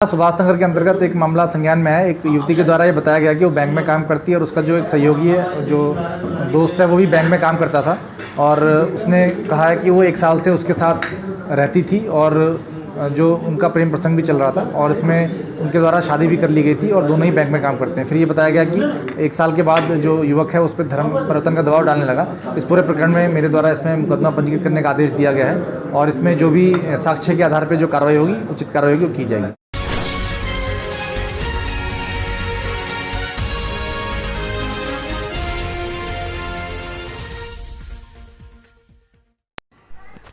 सुभाष नगर के अंतर्गत एक मामला संज्ञान में है। एक युवती के द्वारा ये बताया गया कि वो बैंक में काम करती है और उसका जो एक सहयोगी है, जो दोस्त है, वो भी बैंक में काम करता था और उसने कहा है कि वो 1 साल से उसके साथ रहती थी और जो उनका प्रेम प्रसंग भी चल रहा था और इसमें उनके द्वारा शादी भी कर ली गई थी और दोनों ही बैंक में काम करते हैं। फिर ये बताया गया कि 1 साल के बाद जो युवक है उस पर धर्म परिवर्तन का दबाव डालने लगा। इस पूरे प्रकरण में मेरे द्वारा इसमें मुकदमा पंजीकृत करने का आदेश दिया गया है और इसमें जो भी साक्ष्य के आधार पर जो कार्रवाई होगी, उचित कार्रवाई होगी, वो की जाएगी।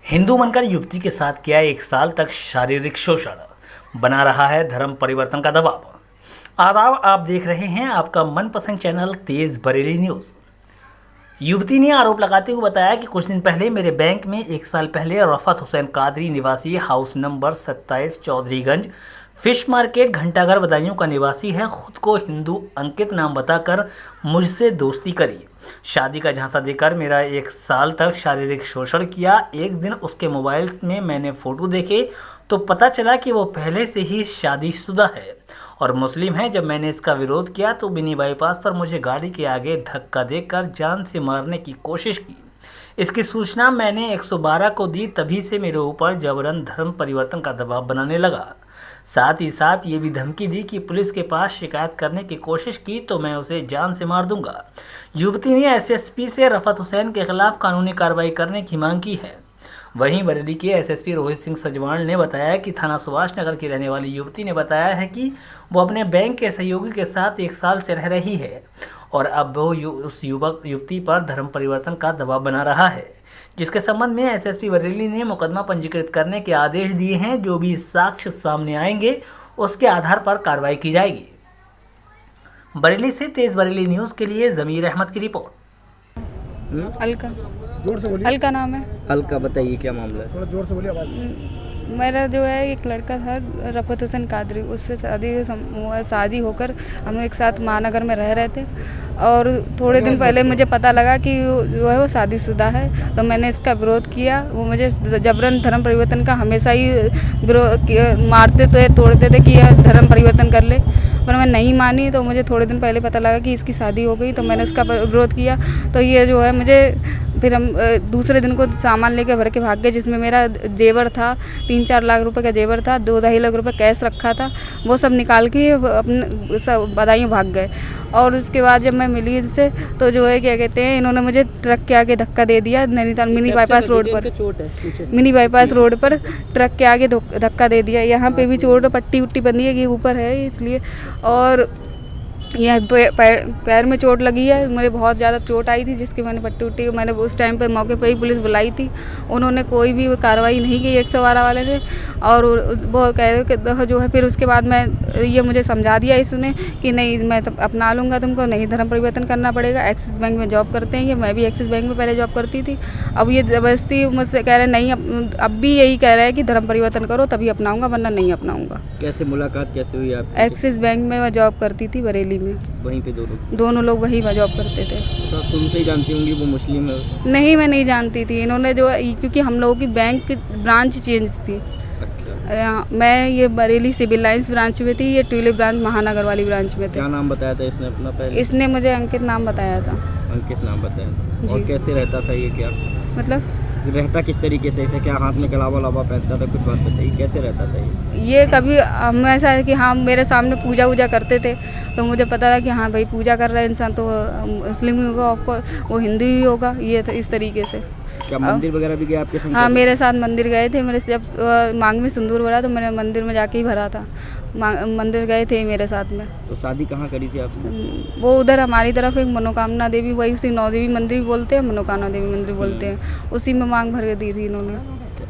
हिंदू बनकर युवती के साथ किया 1 साल तक शारीरिक शोषण, बना रहा है धर्म परिवर्तन का दबाव। आदाब, आप देख रहे हैं आपका मनपसंद चैनल तेज बरेली न्यूज़। युवती ने आरोप लगाते हुए बताया कि कुछ दिन पहले मेरे बैंक में 1 साल पहले रफत हुसैन कादरी निवासी हाउस नंबर 27 चौधरीगंज फिश मार्केट घंटाघर बदायूं का निवासी है, खुद को हिंदू अंकित नाम बताकर मुझसे दोस्ती करी, शादी का झांसा देकर मेरा 1 साल तक शारीरिक शोषण किया। एक दिन उसके मोबाइल में मैंने फ़ोटो देखे तो पता चला कि वो पहले से ही शादीशुदा है और मुस्लिम है। जब मैंने इसका विरोध किया तो मिनी बाईपास पर मुझे गाड़ी के आगे धक्का देकर जान से मारने की कोशिश की। इसकी सूचना मैंने 112 को दी, तभी से मेरे ऊपर जबरन धर्म परिवर्तन का दबाव बनाने लगा। साथ ही साथ ये भी धमकी दी कि पुलिस के पास शिकायत करने की कोशिश की तो मैं उसे जान से मार दूंगा। युवती ने एसएसपी से रफत हुसैन के खिलाफ कानूनी कार्रवाई करने की मांग की है। वहीं बरेली के एसएसपी रोहित सिंह सजवाण ने बताया कि थाना सुभाष नगर की रहने वाली युवती ने बताया है कि वो अपने बैंक के सहयोगी के साथ 1 साल से रह रही है और अब वो उस युवती पर धर्म परिवर्तन का दबाव बना रहा है, जिसके संबंध में एसएसपी बरेली ने मुकदमा पंजीकृत करने के आदेश दिए हैं। जो भी साक्ष्य सामने आएंगे उसके आधार पर कार्रवाई की जाएगी। बरेली से तेज बरेली न्यूज़ के लिए जमीर अहमद की रिपोर्ट। अलका, जोर से बोलिए। अलका नाम है। अलका, बताइए क्या मामला है? थोड़ा जोर से बोलिए, आवाज़। मेरा जो है एक लड़का था रफत हुसैन कादरी, उससे शादी होकर हम एक साथ महानगर में रह रहे थे और थोड़े दिन पहले मुझे पता लगा कि जो है वो शादीशुदा है, तो मैंने इसका विरोध किया। वो मुझे जबरन धर्म परिवर्तन का हमेशा ही मारते थे, तोड़ते थे कि यह धर्म परिवर्तन कर ले, पर मैं नहीं मानी। तो मुझे थोड़े दिन पहले पता लगा कि इसकी शादी हो गई, तो मैंने उसका विरोध किया। तो ये जो है मुझे फिर हम दूसरे दिन को सामान लेके भर के भाग गए, जिसमें मेरा जेवर था, 3-4 लाख रुपए का जेवर था, 2-2.5 लाख रुपए कैश रखा था, वो सब निकाल के अपने सब बदायूं भाग गए। और उसके बाद जब मैं मिली इनसे तो जो है क्या कहते हैं, इन्होंने मुझे ट्रक के आगे धक्का दे दिया नैनीताल मिनी बाईपास रोड पर। मिनी बाईपास रोड पर ट्रक के आगे धक्का दे दिया। यहाँ पे भी चोट, पट्टी उट्टी बंधी है कि ऊपर है इसलिए, और यह पैर में चोट लगी है, मुझे बहुत ज़्यादा चोट आई थी, जिसकी मैंने पट्टी उट्टी मैंने उस टाइम पे मौके पे ही पुलिस बुलाई थी। उन्होंने कोई भी कार्रवाई नहीं की 112 वाले ने, और वो कह रहे कि जो है फिर उसके बाद मैं ये मुझे समझा दिया इसने कि नहीं मैं तो अपना लूँगा, तुमको नहीं धर्म परिवर्तन करना पड़ेगा। एक्सिस बैंक में जॉब करते हैं ये, मैं भी एक्सिस बैंक में पहले जॉब करती थी। अब ये ज़बरदस्ती मुझसे कह रहे नहीं, अब भी यही कह रहे हैं कि धर्म परिवर्तन करो तभी अपनाऊँगा, वरना नहीं अपनाऊँगा। कैसे मुलाकात कैसे हुई आप? एक्सिस बैंक में मैं जॉब करती थी बरेली में। वहीं पे दोनों लोग वहीं पर जॉब करते थे। तो आप शुरू से ही जानती होंगी वो मुस्लिम है? नहीं, मैं नहीं जानती थी। इन्होंने जो, क्योंकि हम लोगों की बैंक ब्रांच चेंज थी। अच्छा। मैं ये बरेली सिविल लाइंस ब्रांच में थी, ये ट्यूलिप ब्रांच महानगर वाली ब्रांच में थे। क्या नाम बताया था इसने अपना पहले? इसने मुझे अंकित नाम बताया था। अंकित नाम बताया था। जी। और कैसे रहता था ये, क्या मतलब रहता किस तरीके से था? क्या हाथ में कलावा लावा पहनता था? कुछ बात बताइए, कैसे रहता था ये कभी हम ऐसा है कि हाँ मेरे सामने पूजा वूजा करते थे, तो मुझे पता था कि हाँ भाई पूजा कर रहा है इंसान तो मुस्लिम ही होगा, आपको वो हिंदू ही होगा, ये इस तरीके से। क्या मंदिर वगैरह भी गए आपके संग? हाँ, मेरे साथ मंदिर गए थे। मेरे जब मांग में सिंदूर भरा तो मैंने मंदिर में जाके ही भरा था। मंदिर गए थे मेरे साथ में। तो शादी कहाँ करी थी आपने? वो उधर हमारी तरफ एक मनोकामना देवी, वही उसी 9 देवी मंदिर भी बोलते हैं, मनोकामना देवी मंदिर बोलते हैं, उसी में मांग भर के दी थी इन्होंने।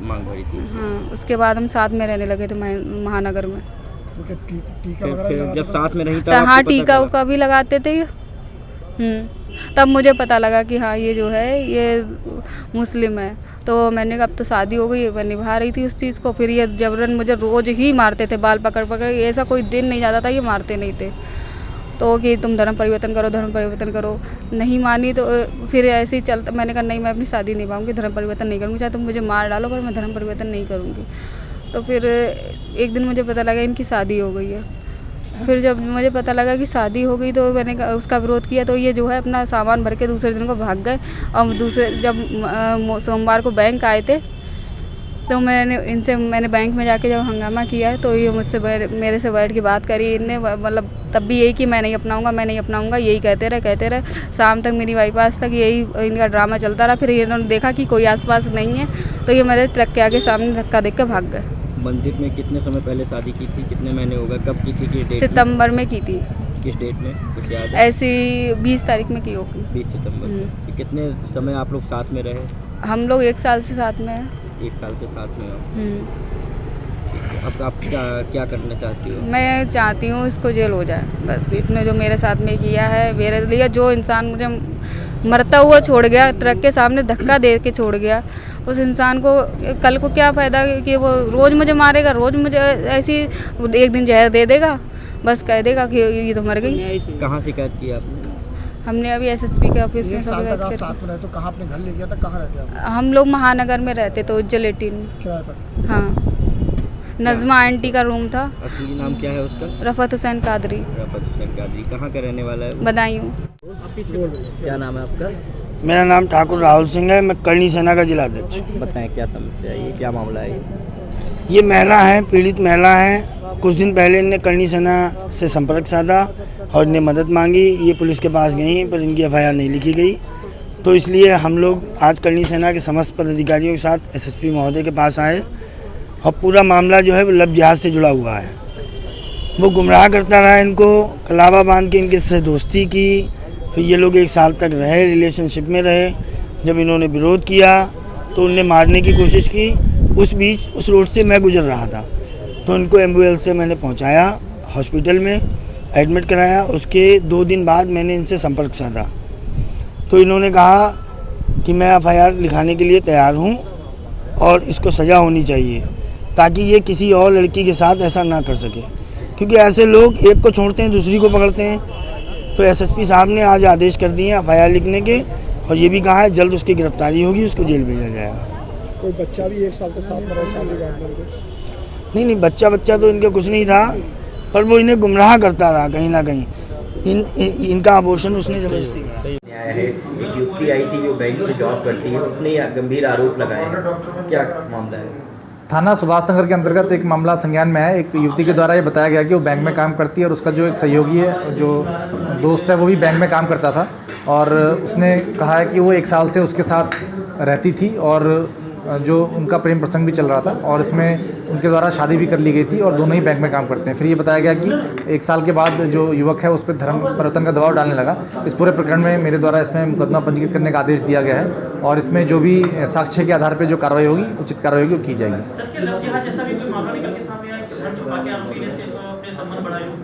मांग भरी थी? हाँ, उसके बाद हम साथ में रहने लगे थे महानगर में। फिर जब साथ में रही था? हाँ, टीका उका भी लगाते थे। तब मुझे पता लगा कि हाँ ये जो है ये मुस्लिम है। तो मैंने कहा अब तो शादी हो गई, मैं निभा रही थी उस चीज़ को। फिर ये जबरन मुझे रोज़ ही मारते थे, बाल पकड़ पकड़, ऐसा कोई दिन नहीं जाता था ये मारते नहीं थे। तो कि तुम धर्म परिवर्तन करो, धर्म परिवर्तन करो, नहीं मानी तो फिर ऐसे ही चलता। मैंने कहा नहीं, मैं अपनी शादी निभाऊंगी, धर्म परिवर्तन नहीं करूँगी, चाहे तुम मुझे मार डालो पर मैं धर्म परिवर्तन नहीं करूँगी। तो फिर एक दिन मुझे पता लगा इनकी शादी हो गई है। फिर जब मुझे पता लगा कि शादी हो गई तो मैंने उसका विरोध किया, तो ये जो है अपना सामान भर के दूसरे दिन को भाग गए। और दूसरे जब सोमवार को बैंक आए थे तो मैंने बैंक में जाके जब हंगामा किया है तो ये मुझसे मेरे से बैठ के बात करी इनने, मतलब तब भी यही कि मैं नहीं अपनाऊंगा यही कहते रहे। शाम तक मेरी बाईपास तक यही इनका ड्रामा चलता रहा। फिर इन्होंने देखा कि कोई आसपास नहीं है तो ये मेरे ट्रक के आगे सामने धक्का देख के भाग गए। मंदिर में कितने समय पहले शादी की थी, कितने महीने हो गए, कब की थी, किस डेट सितंबर में की थी। किस डेट में कुछ याद है? ऐसी 20 तारीख में की होगी। 20 सितंबर। कितने समय आप लोग साथ में रहे? हम लोग 1 साल से साथ में हैं। 1 साल से साथ में हो। अब आप क्या करना चाहती हो? मैं चाहती हूँ इसको जेल हो जाए बस। इसने जो मेरे साथ में किया है, मेरे लिए जो इंसान मुझे मरता हुआ छोड़ गया, ट्रक के सामने धक्का दे के छोड़ गया, उस इंसान को कल को क्या फ़ायदा कि वो रोज़ मुझे मारेगा, रोज़ मुझे ऐसी एक दिन जहर दे देगा, बस कह देगा कि ये तो मर गई। कहाँ शिकायत की आपने? हमने अभी एसएसपी के ऑफिस में साथ में रहे तो कहाँ आपने घर ले गया था, कहाँ रहते आप? हम लोग महानगर में रहते तो उज्जवल 18। किराए पर? हाँ, नज़मा आंटी का रूम था। असली नाम क्या है उसका? रफत हुसैन कादरी। रफत हुसैन कादरी। कहाँ का रहने वाला है? बदायूं। क्या नाम है आपका? मेरा नाम ठाकुर राहुल सिंह है। मैं करनी सेना का जिला अध्यक्ष। बताएं क्या समस्या है, ये क्या मामला है? ये महिला है, पीड़ित महिला है। कुछ दिन पहले इनने करनी सेना से संपर्क साधा और इन्हें मदद मांगी। ये पुलिस के पास गई पर इनकी एफआईआर नहीं लिखी गई, तो इसलिए हम लोग आज करनी सेना के समस्त पदाधिकारियों के साथ एसएसपी महोदय के पास आए और पूरा मामला जो है वो लब जिहाद से जुड़ा हुआ है। वो गुमराह करता रहा इनको, कलावा बांध के इनके से दोस्ती की। फिर ये लोग 1 साल तक रहे, रिलेशनशिप में रहे। जब इन्होंने विरोध किया तो उनने मारने की कोशिश की। उस बीच उस रोड से मैं गुजर रहा था तो इनको एम्बुलेंस से मैंने पहुंचाया, हॉस्पिटल में एडमिट कराया। उसके 2 दिन बाद मैंने इनसे संपर्क साधा तो इन्होंने कहा कि मैं एफआईआर लिखाने के लिए तैयार हूं और इसको सज़ा होनी चाहिए ताकि ये किसी और लड़की के साथ ऐसा ना कर सके, क्योंकि ऐसे लोग एक को छोड़ते हैं दूसरी को पकड़ते हैं। तो एसएसपी साहब ने आज आदेश कर दिए एफआईआर लिखने के और ये भी कहा है जल्द उसकी गिरफ्तारी होगी, उसको जेल भेजा जाएगा। कोई बच्चा भी 1 साल के साथ में रहा शादी करके? नहीं, बच्चा तो इनका कुछ नहीं था, पर वो इन्हें गुमराह करता रहा कहीं ना कहीं। इनका अबॉर्शन उसने जबरदस्ती करा। है एक युवती आई थी जो बैंक में जॉब करती है, उसने गंभीर आरोप लगाए हैं, क्या मामला है? थाना सुभाष नगर के अंतर्गत एक मामला संज्ञान में है। एक युवती के द्वारा ये बताया गया कि वो बैंक में काम करती है और उसका जो एक सहयोगी है, जो दोस्त है, वो भी बैंक में काम करता था और उसने कहा है कि वो 1 साल से उसके साथ रहती थी और जो उनका प्रेम प्रसंग भी चल रहा था और इसमें उनके द्वारा शादी भी कर ली गई थी और दोनों ही बैंक में काम करते हैं। फिर ये बताया गया कि 1 साल के बाद जो युवक है उस पर धर्म परिवर्तन का दबाव डालने लगा। इस पूरे प्रकरण में मेरे द्वारा इसमें मुकदमा पंजीकृत करने का आदेश दिया गया है और इसमें जो भी साक्ष्य के आधार पर जो कार्रवाई होगी, उचित कार्रवाई होगी, वो की जाएगी।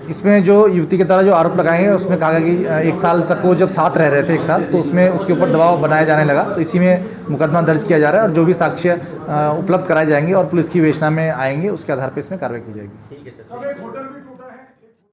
इसमें जो युवती के द्वारा जो आरोप लगाए हैं उसमें कहा गया कि 1 साल तक वो जब साथ रह रहे थे एक साथ, तो उसमें उसके ऊपर दबाव बनाया जाने लगा, तो इसी में मुकदमा दर्ज किया जा रहा है और जो भी साक्ष्य उपलब्ध कराए जाएंगे और पुलिस की विवेचना में आएंगे उसके आधार पर इसमें कार्रवाई की जाएगी।